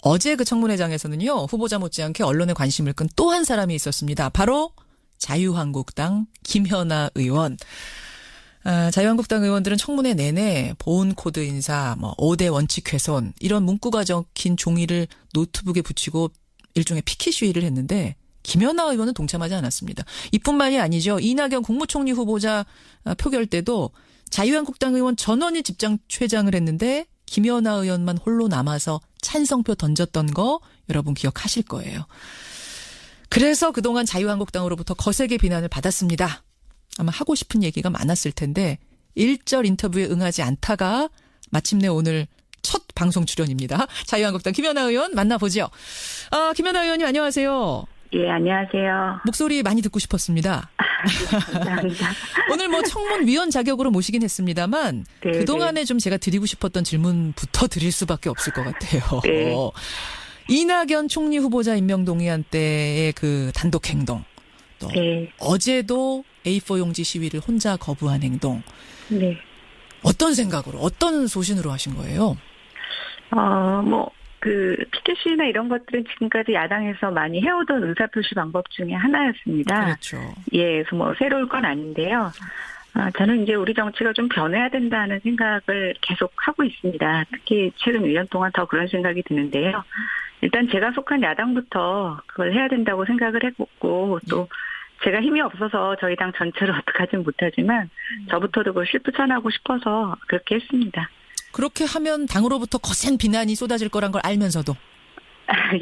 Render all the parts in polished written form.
어제 그 청문회장에서는요. 후보자 못지않게 언론의 관심을 끈 또 한 사람이 있었습니다. 바로 자유한국당 김현아 의원. 자유한국당 의원들은 청문회 내내 보훈 코드 인사, 5대 원칙 훼손 이런 문구가 적힌 종이를 노트북에 붙이고 일종의 피켓 시위를 했는데 김연아 의원은 동참하지 않았습니다. 이뿐만이 아니죠. 이낙연 국무총리 후보자 표결 때도 자유한국당 의원 전원이 집장최장을 했는데 김연아 의원만 홀로 남아서 찬성표 던졌던 거 여러분 기억하실 거예요. 그래서 그동안 자유한국당으로부터 거세게 비난을 받았습니다. 아마 하고 싶은 얘기가 많았을 텐데 일절 인터뷰에 응하지 않다가 마침내 오늘 첫 방송 출연입니다. 자유한국당 김연아 의원 만나보죠. 김연아 의원님 안녕하세요. 예, 안녕하세요. 목소리 많이 듣고 싶었습니다. 감사합니다. 오늘 청문위원 자격으로 모시긴 했습니다만 네, 그동안에 좀 제가 드리고 싶었던 질문부터 드릴 수밖에 없을 것 같아요. 네. 이낙연 총리 후보자 임명 동의안 때의 그 단독 행동. 또 네. 어제도 A4 용지 시위를 혼자 거부한 행동. 네. 어떤 생각으로, 어떤 소신으로 하신 거예요? 피켓시나 이런 것들은 지금까지 야당에서 많이 해오던 의사표시 방법 중에 하나였습니다. 그렇죠. 예, 그래서 새로울 건 아닌데요. 저는 이제 우리 정치가 좀 변해야 된다는 생각을 계속 하고 있습니다. 특히 최근 1년 동안 더 그런 생각이 드는데요. 일단 제가 속한 야당부터 그걸 해야 된다고 생각을 했고 또 제가 힘이 없어서 저희 당 전체를 어떻게 하진 못하지만 저부터도 그걸 실천하고 싶어서 그렇게 했습니다. 그렇게 하면 당으로부터 거센 비난이 쏟아질 거란 걸 알면서도.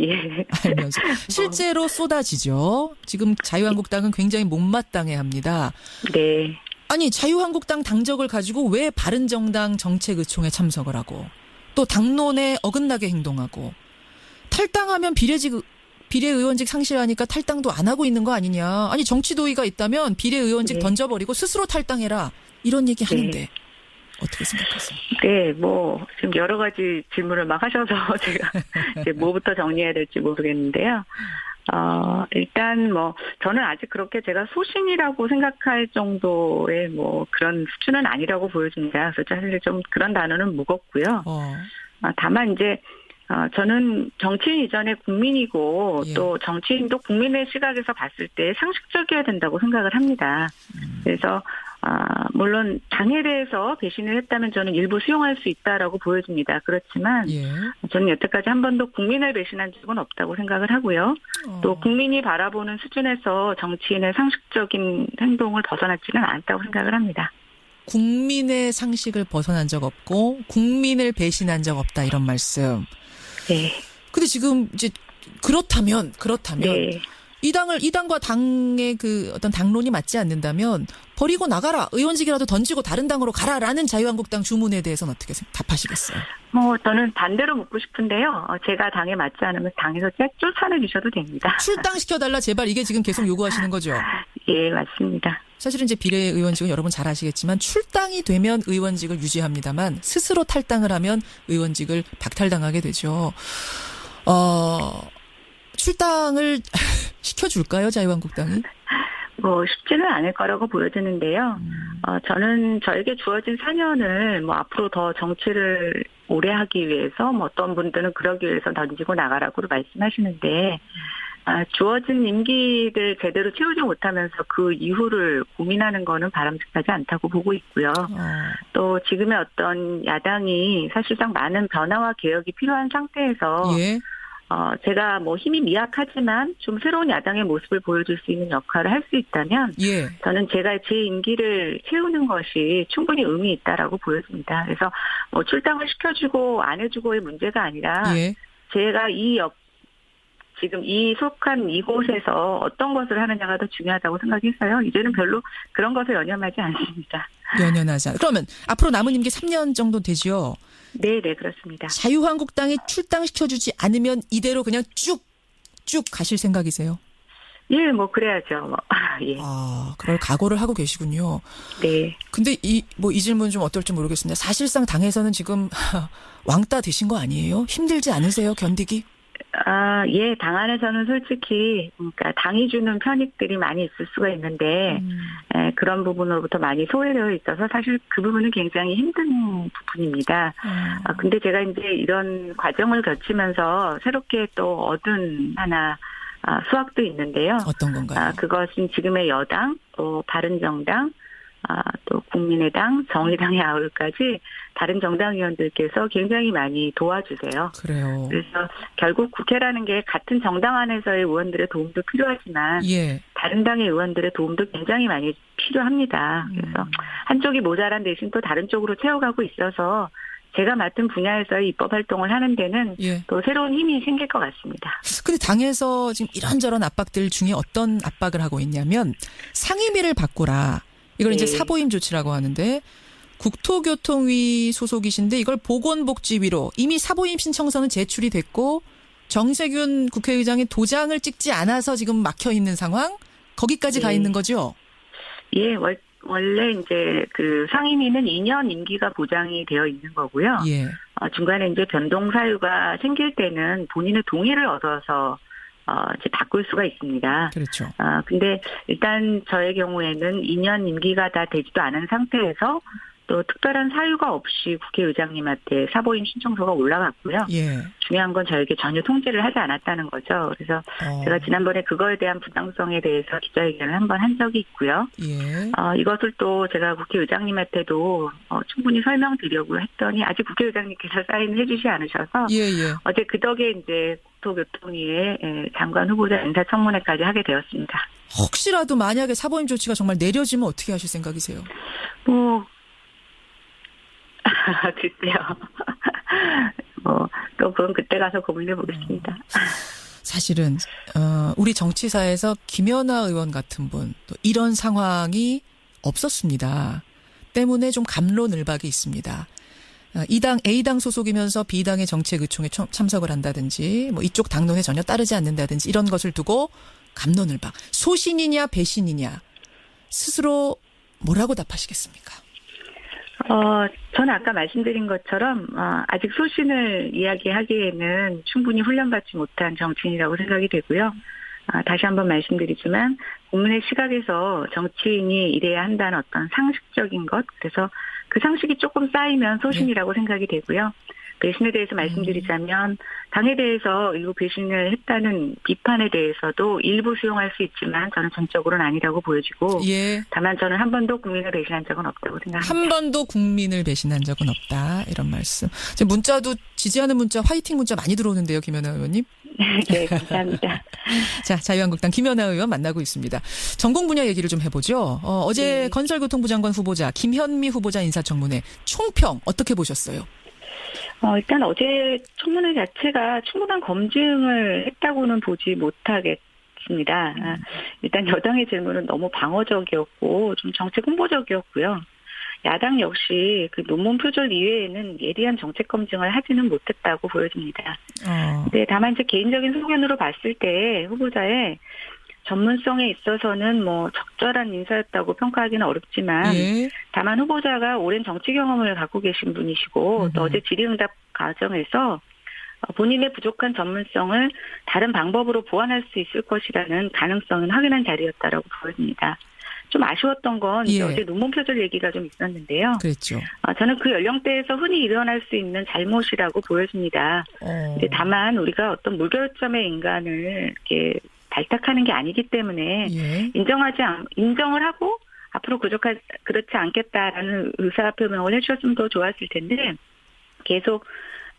예. 알면서. 실제로 쏟아지죠. 지금 자유한국당은 굉장히 못마땅해합니다. 네. 아니 자유한국당 당적을 가지고 왜 바른정당 정책의총에 참석을 하고 또 당론에 어긋나게 행동하고 탈당하면 비례의원직 상실하니까 탈당도 안 하고 있는 거 아니냐. 아니 정치 도의가 있다면 비례의원직 던져버리고 스스로 탈당해라. 이런 얘기 하는데 어떻게 생각하세요? 네, 지금 여러 가지 질문을 막 하셔서 제가 이제 뭐부터 정리해야 될지 모르겠는데요. 일단 저는 아직 그렇게 제가 소신이라고 생각할 정도의 그런 수준은 아니라고 보여집니다. 그래서 사실 좀 그런 단어는 무겁고요. 다만 이제 저는 정치인 이전에 국민이고 또 정치인도 국민의 시각에서 봤을 때 상식적이어야 된다고 생각을 합니다. 그래서 물론 당에 대해서 배신을 했다면 저는 일부 수용할 수 있다라고 보여집니다. 그렇지만 저는 여태까지 한 번도 국민을 배신한 적은 없다고 생각을 하고요. 또 국민이 바라보는 수준에서 정치인의 상식적인 행동을 벗어나지는 않았다고 생각을 합니다. 국민의 상식을 벗어난 적 없고 국민을 배신한 적 없다 이런 말씀. 네. 근데 지금 이제 그렇다면 네. 이 당과 당의 그 어떤 당론이 맞지 않는다면 버리고 나가라. 의원직이라도 던지고 다른 당으로 가라라는 자유한국당 주문에 대해서는 어떻게 답하시겠어요? 저는 반대로 묻고 싶은데요. 제가 당에 맞지 않으면 당에서 쫓아내주셔도 됩니다. 출당시켜달라 제발 이게 지금 계속 요구하시는 거죠? 예, 맞습니다. 사실은 이제 비례의원직은 여러분 잘 아시겠지만 출당이 되면 의원직을 유지합니다만 스스로 탈당을 하면 의원직을 박탈당하게 되죠. 출당을 시켜줄까요, 자유한국당이? 쉽지는 않을 거라고 보여지는데요. 저는 저에게 주어진 4년을 앞으로 더 정치를 오래 하기 위해서 어떤 분들은 그러기 위해서 던지고 나가라고 말씀하시는데 주어진 임기를 제대로 채우지 못하면서 그 이후를 고민하는 거는 바람직하지 않다고 보고 있고요. 또 지금의 어떤 야당이 사실상 많은 변화와 개혁이 필요한 상태에서 제가 힘이 미약하지만 좀 새로운 야당의 모습을 보여줄 수 있는 역할을 할 수 있다면 저는 제가 제 임기를 채우는 것이 충분히 의미 있다라고 보여집니다. 그래서 출당을 시켜주고 안 해주고의 문제가 아니라 제가 지금 이 속한 이곳에서 어떤 것을 하느냐가 더 중요하다고 생각해서요. 이제는 별로 그런 것을 연연하지 않습니다. 연연하지 않. 그러면 앞으로 남은 임기 3년 정도 되죠? 네, 그렇습니다. 자유한국당이 출당시켜주지 않으면 이대로 그냥 쭉 가실 생각이세요? 예, 그래야죠. 예. 그럴 각오를 하고 계시군요. 네. 근데 이 질문 좀 어떨지 모르겠습니다. 사실상 당에서는 지금 왕따 되신 거 아니에요? 힘들지 않으세요? 견디기? 예, 당 안에서는 솔직히, 그러니까 당이 주는 편익들이 많이 있을 수가 있는데, 그런 부분으로부터 많이 소외되어 있어서 사실 그 부분은 굉장히 힘든 부분입니다. 근데 제가 이제 이런 과정을 거치면서 새롭게 또 얻은 하나, 수확도 있는데요. 어떤 건가요? 그것은 지금의 여당, 또 바른정당, 또 국민의당, 정의당의 아울까지 다른 정당 의원들께서 굉장히 많이 도와주세요. 그래요. 그래서 결국 국회라는 게 같은 정당 안에서의 의원들의 도움도 필요하지만 예. 다른 당의 의원들의 도움도 굉장히 많이 필요합니다. 그래서 한쪽이 모자란 대신 또 다른 쪽으로 채워가고 있어서 제가 맡은 분야에서의 입법 활동을 하는 데는 예. 또 새로운 힘이 생길 것 같습니다. 근데 당에서 지금 이런저런 압박들 중에 어떤 압박을 하고 있냐면 상임위를 바꾸라. 이걸 이제 사보임 조치라고 하는데 국토교통위 소속이신데 이걸 보건복지위로 이미 사보임 신청서는 제출이 됐고 정세균 국회의장이 도장을 찍지 않아서 지금 막혀 있는 상황? 거기까지 가 있는 거죠? 예, 원래 이제 그 상임위는 2년 임기가 보장이 되어 있는 거고요. 예. 중간에 이제 변동 사유가 생길 때는 본인의 동의를 얻어서 이제 바꿀 수가 있습니다. 그렇죠. 근데 일단 저의 경우에는 2년 임기가 다 되지도 않은 상태에서 또 특별한 사유가 없이 국회의장님한테 사보임 신청서가 올라갔고요. 예. 중요한 건 저에게 전혀 통지를 하지 않았다는 거죠. 그래서 제가 지난번에 그거에 대한 부당성에 대해서 기자회견을 한번 한 적이 있고요. 예. 이것을 또 제가 국회의장님한테도 충분히 설명드리려고 했더니 아직 국회의장님께서 사인해 주지 않으셔서 예. 어제 그 덕에 이제 국토교통위의 장관 후보자 인사청문회까지 하게 되었습니다. 혹시라도 만약에 사보임 조치가 정말 내려지면 어떻게 하실 생각이세요? 글쎄요. 또 그건 그때 가서 고민해 보겠습니다. 사실은 우리 정치사에서 김연아 의원 같은 분 또 이런 상황이 없었습니다. 때문에 좀 갑론을박이 있습니다. 이 당 A당 소속이면서 B당의 정책의총에 참석을 한다든지 뭐 이쪽 당론에 전혀 따르지 않는다든지 이런 것을 두고 갑론을박. 소신이냐 배신이냐 스스로 뭐라고 답하시겠습니까? 저는 아까 말씀드린 것처럼 아직 소신을 이야기하기에는 충분히 훈련받지 못한 정치인이라고 생각이 되고요. 다시 한번 말씀드리지만 국민의 시각에서 정치인이 이래야 한다는 어떤 상식적인 것, 그래서 그 상식이 조금 쌓이면 소신이라고 생각이 되고요. 배신에 대해서 말씀드리자면 당에 대해서 일부 배신을 했다는 비판에 대해서도 일부 수용할 수 있지만 저는 전적으로는 아니라고 보여지고 다만 저는 한 번도 국민을 배신한 적은 없다고 생각합니다. 한 번도 국민을 배신한 적은 없다. 이런 말씀. 지금 문자도 지지하는 문자, 화이팅 문자 많이 들어오는데요. 김연아 의원님. 네, 감사합니다. 자, 자유한국당 김연아 의원 만나고 있습니다. 전공 분야 얘기를 좀 해보죠. 어제 건설교통부 장관 후보자 김현미 후보자 인사청문회 총평 어떻게 보셨어요? 일단 어제 청문회 자체가 충분한 검증을 했다고는 보지 못하겠습니다. 일단 여당의 질문은 너무 방어적이었고 좀 정책 홍보적이었고요. 야당 역시 그 논문 표절 이외에는 예리한 정책 검증을 하지는 못했다고 보여집니다. 네, 다만 이제 개인적인 소견으로 봤을 때 후보자의 전문성에 있어서는 뭐 적절한 인사였다고 평가하기는 어렵지만 다만 후보자가 오랜 정치 경험을 갖고 계신 분이시고 또 어제 질의응답 과정에서 본인의 부족한 전문성을 다른 방법으로 보완할 수 있을 것이라는 가능성은 확인한 자리였다라고 보여집니다. 좀 아쉬웠던 건 어제 논문 표절 얘기가 좀 있었는데요. 그렇죠. 저는 그 연령대에서 흔히 일어날 수 있는 잘못이라고 보여집니다. 다만 우리가 어떤 무결점의 인간을 이렇게 발탁하는 게 아니기 때문에 인정을 하고 앞으로 그렇지 않겠다라는 의사표명을 해주셨으면 더 좋았을 텐데 계속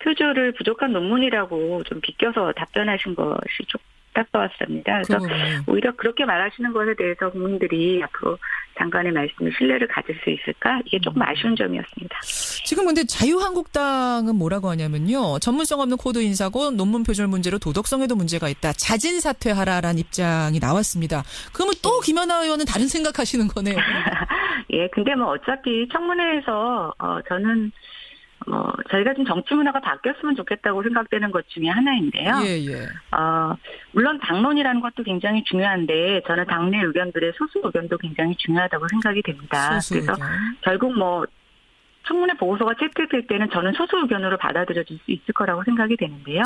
표절을 부족한 논문이라고 좀 비껴서 답변하신 것이 좀 답답했습니다. 그래서 오히려 그렇게 말하시는 것에 대해서 국민들이 앞으로 장관의 말씀에 신뢰를 가질 수 있을까? 이게 조금 아쉬운 점이었습니다. 지금 근데 자유한국당은 뭐라고 하냐면요. 전문성 없는 코드 인사고 논문 표절 문제로 도덕성에도 문제가 있다. 자진 사퇴하라라는 입장이 나왔습니다. 그러면 또 김연아 의원은 다른 생각하시는 거네요. 예, 근데 뭐 어차피 청문회에서 저는 저희가 좀 정치 문화가 바뀌었으면 좋겠다고 생각되는 것 중에 하나인데요. 물론 당론이라는 것도 굉장히 중요한데 저는 당내 의견들의 소수 의견도 굉장히 중요하다고 생각이 됩니다. 그래서 결국 청문회 보고서가 채택될 때는 저는 소수 의견으로 받아들여질 수 있을 거라고 생각이 되는데요.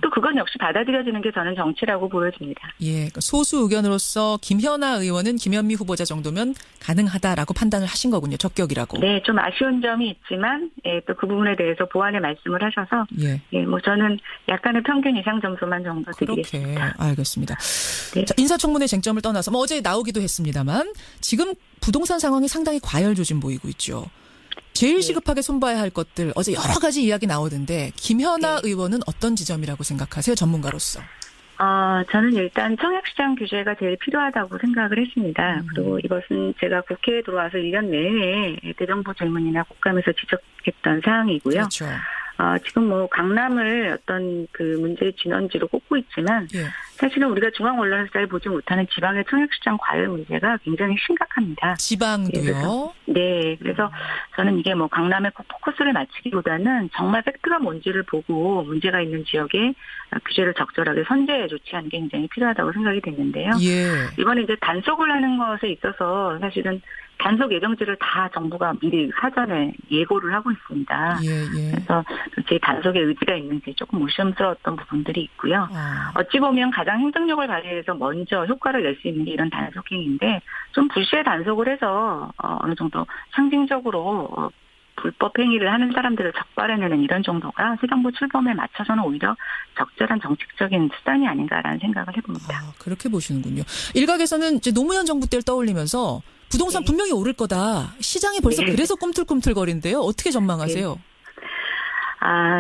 또 그건 역시 받아들여지는 게 저는 정치라고 보여집니다. 예, 그러니까 소수 의견으로서 김현아 의원은 김현미 후보자 정도면 가능하다라고 판단을 하신 거군요. 적격이라고. 네, 좀 아쉬운 점이 있지만 또 그 부분에 대해서 보완의 말씀을 하셔서 뭐 저는 약간의 평균 이상 점수만 정도 드리겠습니다. 그렇게 알겠습니다. 네. 자, 인사청문회 쟁점을 떠나서 어제 나오기도 했습니다만 지금 부동산 상황이 상당히 과열조짐 보이고 있죠. 제일 시급하게 손봐야 할 것들 어제 여러 가지 이야기 나오던데 김현아 의원은 어떤 지점이라고 생각하세요? 전문가로서. 저는 일단 청약시장 규제가 제일 필요하다고 생각을 했습니다. 그리고 이것은 제가 국회에 들어와서 1년 내내 대정부 질문이나 국감에서 지적했던 사항이고요. 그렇죠. 지금 뭐 강남을 어떤 그 문제의 진원지로 꼽고 있지만 사실은 우리가 중앙 언론에서 잘 보지 못하는 지방의 청약시장 과열 문제가 굉장히 심각합니다. 지방도요? 네, 그래서 저는 이게 뭐 강남에 꼭 포커스를 맞추기보다는 정말 팩트가 뭔지를 보고 문제가 있는 지역에 규제를 적절하게 선제해 조치하는 게 굉장히 필요하다고 생각이 됐는데요. 이번에 이제 단속을 하는 것에 있어서 사실은 단속 예정지를 다 정부가 미리 사전에 예고를 하고 있습니다. 그래서 제 단속의 의지가 있는지 조금 의심스러웠던 부분들이 있고요. 어찌 보면 가장 행정력을 발휘해서 먼저 효과를 낼 수 있는 게 이런 단속행위인데 좀 불시에 단속을 해서 어느 정도 상징적으로 불법 행위를 하는 사람들을 적발해내는 이런 정도가 새정부 출범에 맞춰서는 오히려 적절한 정책적인 수단이 아닌가라는 생각을 해봅니다. 그렇게 보시는군요. 일각에서는 이제 노무현 정부 때를 떠올리면서 부동산 분명히 오를 거다. 시장이 벌써 그래서 꿈틀꿈틀거린대요. 어떻게 전망하세요?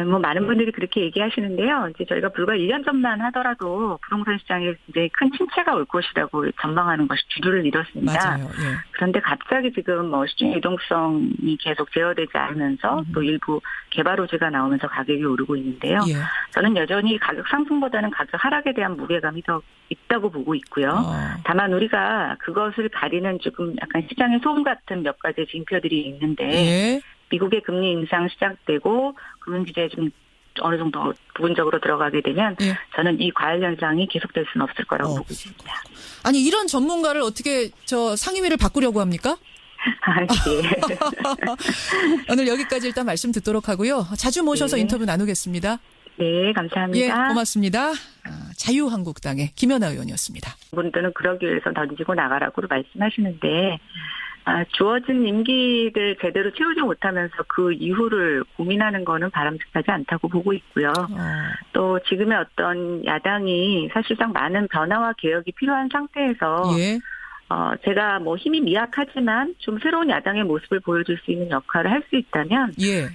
뭐 많은 분들이 그렇게 얘기하시는데요. 이제 저희가 불과 1년 전만 하더라도 부동산 시장에 이제 큰 침체가 올 것이라고 전망하는 것이 주류를 이뤘습니다. 맞아요. 그런데 갑자기 지금 뭐 시중 유동성이 계속 제어되지 않으면서 또 일부 개발 호재가 나오면서 가격이 오르고 있는데요. 저는 여전히 가격 상승보다는 가격 하락에 대한 무게감이 더 있다고 보고 있고요. 다만 우리가 그것을 가리는 조금 약간 시장의 소음 같은 몇 가지 징표들이 있는데 미국의 금리 인상 시작되고 금융규제에 좀 어느 정도 부분적으로 들어가게 되면 저는 이 과열 현상이 계속될 수는 없을 거라고 보고 있습니다. 아니 이런 전문가를 어떻게 상임위를 바꾸려고 합니까? 오늘 여기까지 일단 말씀 듣도록 하고요. 자주 모셔서 인터뷰 나누겠습니다. 네, 감사합니다. 고맙습니다. 자유한국당의 김현아 의원이었습니다. 분들은 그러기 위해서 던지고 나가라고 말씀하시는데 주어진 임기를 제대로 채우지 못하면서 그 이후를 고민하는 거는 바람직하지 않다고 보고 있고요. 또 지금의 어떤 야당이 사실상 많은 변화와 개혁이 필요한 상태에서 제가 뭐 힘이 미약하지만 좀 새로운 야당의 모습을 보여줄 수 있는 역할을 할 수 있다면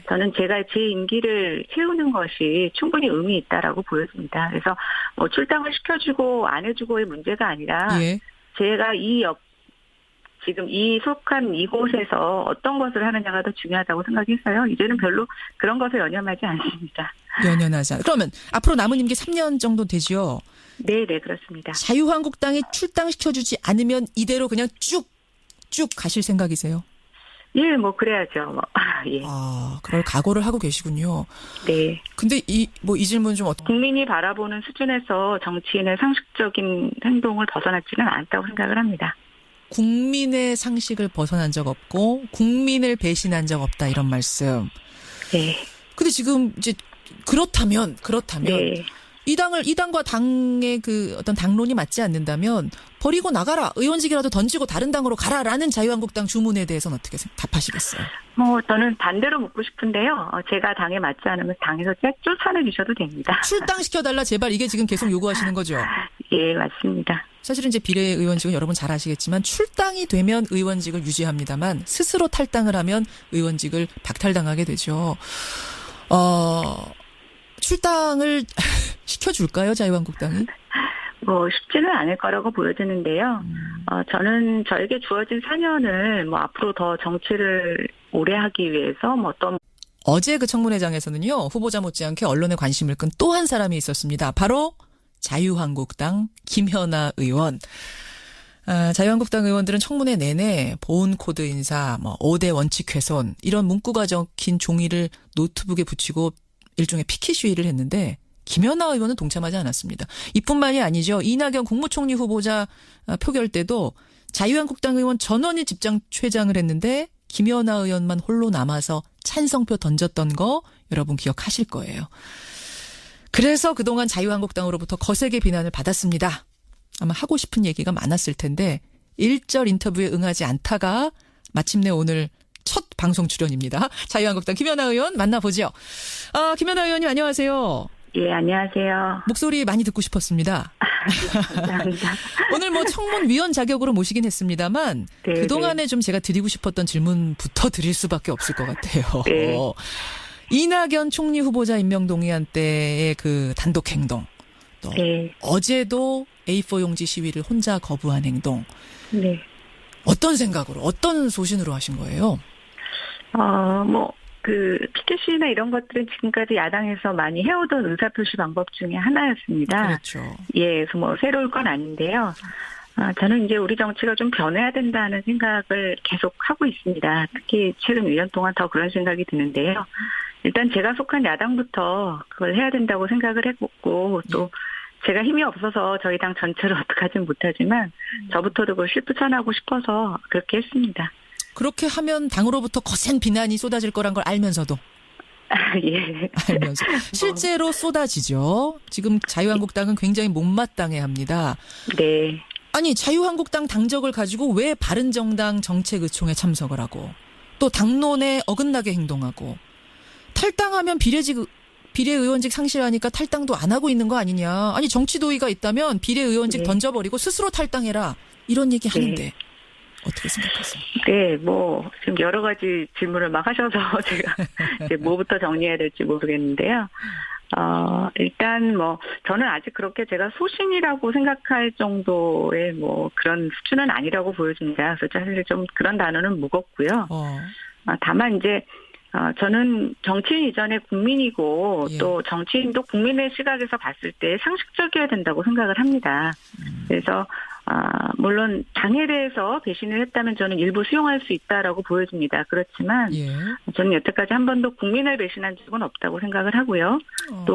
저는 제가 제 임기를 채우는 것이 충분히 의미 있다라고 보여집니다. 그래서 뭐 출당을 시켜주고 안 해주고의 문제가 아니라 제가 지금 속한 이곳에서 어떤 것을 하느냐가 더 중요하다고 생각해서요. 이제는 별로 그런 것에 연연하지 않습니다. 연연하지 않아요. 그러면 앞으로 남은 임기 3년 정도 되죠? 네, 그렇습니다. 자유한국당이 출당시켜주지 않으면 이대로 그냥 쭉 가실 생각이세요? 뭐 그래야죠. 그럴 각오를 하고 계시군요. 네. 근데 이 질문 좀 국민이 바라보는 수준에서 정치인의 상식적인 행동을 벗어났지는 않다고 생각을 합니다. 국민의 상식을 벗어난 적 없고 국민을 배신한 적 없다 이런 말씀. 근데 지금 이제 그렇다면 이 당과 당의 그 어떤 당론이 맞지 않는다면 버리고 나가라. 의원직이라도 던지고 다른 당으로 가라라는 자유한국당 주문에 대해서는 어떻게 답하시겠어요? 저는 반대로 묻고 싶은데요. 제가 당에 맞지 않으면 당에서 쫓아내주셔도 됩니다. 출당시켜달라 제발 이게 지금 계속 요구하시는 거죠? 예, 맞습니다. 사실은 이제 비례의원직은 여러분 잘 아시겠지만 출당이 되면 의원직을 유지합니다만 스스로 탈당을 하면 의원직을 박탈당하게 되죠. 출당을 시켜줄까요, 자유한국당이? 쉽지는 않을 거라고 보여지는데요. 저는 저에게 주어진 4년을 앞으로 더 정치를 오래 하기 위해서 어제 그 청문회장에서는요, 후보자 못지않게 언론의 관심을 끈 또 한 사람이 있었습니다. 바로 자유한국당 김현아 의원. 자유한국당 의원들은 청문회 내내 보훈 코드 인사, 5대 원칙 훼손 이런 문구가 적힌 종이를 노트북에 붙이고 일종의 피켓 시위를 했는데 김현아 의원은 동참하지 않았습니다. 이뿐만이 아니죠. 이낙연 국무총리 후보자 표결 때도 자유한국당 의원 전원이 집장 퇴장을 했는데 김연아 의원만 홀로 남아서 찬성표 던졌던 거 여러분 기억하실 거예요. 그래서 그동안 자유한국당으로부터 거세게 비난을 받았습니다. 아마 하고 싶은 얘기가 많았을 텐데 1절 인터뷰에 응하지 않다가 마침내 오늘 첫 방송 출연입니다. 자유한국당 김연아 의원 만나보죠. 김연아 의원님 안녕하세요. 예, 안녕하세요. 목소리 많이 듣고 싶었습니다. 감사합니다. 오늘 뭐 청문위원 자격으로 모시긴 했습니다만 네, 그동안에 좀 제가 드리고 싶었던 질문부터 드릴 수밖에 없을 것 같아요. 네. 이낙연 총리 후보자 임명 동의안 때의 그 단독 행동. 또 네. 어제도 A4 용지 시위를 혼자 거부한 행동. 네. 어떤 생각으로, 어떤 소신으로 하신 거예요? PTC나 이런 것들은 지금까지 야당에서 많이 해오던 의사표시 방법 중에 하나였습니다. 그렇죠. 예, 그래서 새로울 건 아닌데요. 저는 이제 우리 정치가 좀 변해야 된다는 생각을 계속 하고 있습니다. 특히 최근 1년 동안 더 그런 생각이 드는데요. 일단 제가 속한 야당부터 그걸 해야 된다고 생각을 했고, 또 제가 힘이 없어서 저희 당 전체를 어떡하진 못하지만 저부터도 그걸 실천하고 싶어서 그렇게 했습니다. 그렇게 하면 당으로부터 거센 비난이 쏟아질 거란 걸 알면서도. 예. 알면서. 실제로 쏟아지죠. 지금 자유한국당은 굉장히 못마땅해합니다. 네. 아니 자유한국당 당적을 가지고 왜 바른정당 정책의총에 참석을 하고 또 당론에 어긋나게 행동하고 탈당하면 비례의원직 상실하니까 탈당도 안 하고 있는 거 아니냐. 아니 정치 도의가 있다면 비례의원직 네. 던져버리고 스스로 탈당해라. 이런 얘기 하는데. 네. 어떻게 생각하세요? 네, 지금 여러 가지 질문을 막 하셔서 제가 이제 뭐부터 정리해야 될지 모르겠는데요. 일단 저는 아직 그렇게 제가 소신이라고 생각할 정도의 그런 수준은 아니라고 보여집니다. 그래서 사실 좀 그런 단어는 무겁고요. 다만 이제, 저는 정치인 이전에 국민이고 예. 또 정치인도 국민의 시각에서 봤을 때 상식적이어야 된다고 생각을 합니다. 그래서 물론 당에 대해서 배신을 했다면 저는 일부 수용할 수 있다라고 보여집니다. 그렇지만 예. 저는 여태까지 한 번도 국민을 배신한 적은 없다고 생각을 하고요. 또